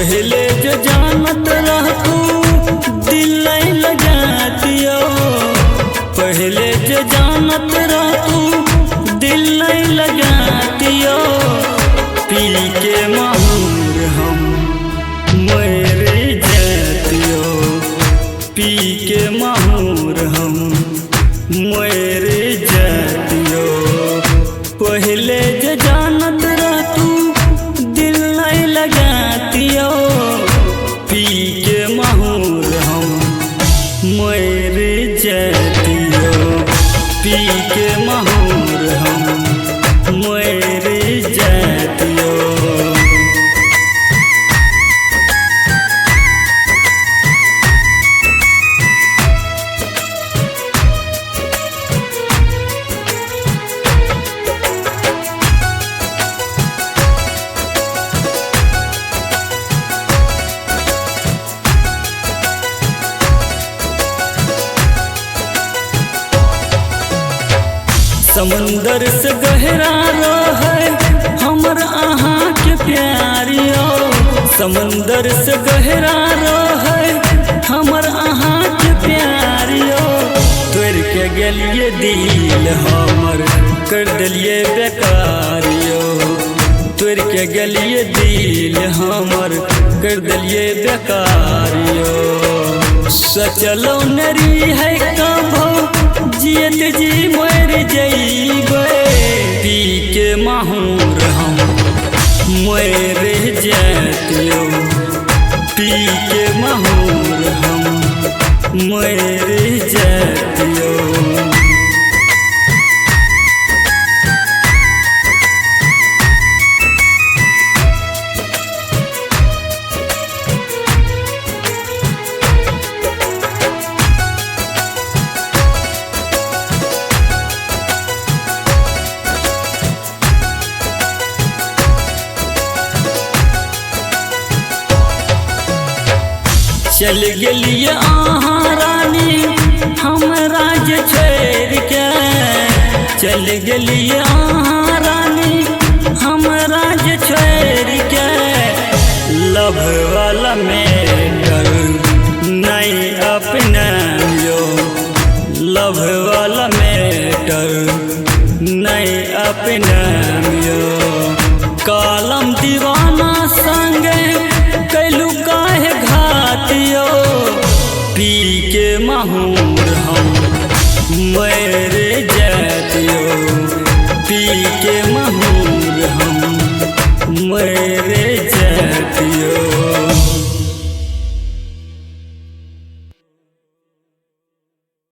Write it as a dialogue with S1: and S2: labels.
S1: पहले जो जानत रह तू दिल नहीं लगातियो, पहले जो जानत रह तू दिल नहीं लगातियो। पी के माहूर हम मर जातियो, पी के माहूर हम मर जातियो। पहले जो जानत रह तू दिल नहीं लगातियो, पी के माहूर हम मर जातियो, पी के माहूर हम मर जातियो। समुंदर से गहरा रहे हमर अहाँ के प्यारियो, समुंदर से गहरा रहे हमर अहाँ के प्यारियो। तोड़ के गेलिए दिल हमर कर दिलिए बेकारियो, तोड़ के गेलिए दिल हमर कर दिलिए बेकारियो। सचलो नरी है कभो जियत जी मर जइबे, पी के माहूर हम मर जातियो, पी के माहूर हम मर जातियो। चल गेलिए अहाँ रानी हमरा जे छोड़ के, चल गेलिए अहाँ रानी हमरा जे छोड़ के। लव वाला मैटर नहीं अपनायो, लव वाला मैटर नहीं अपनायो। कालम दीवाना संगे कैलू काहे घातियो, पी के माहूर हम मर जातियो, पी के माहूर हम मर जातियो।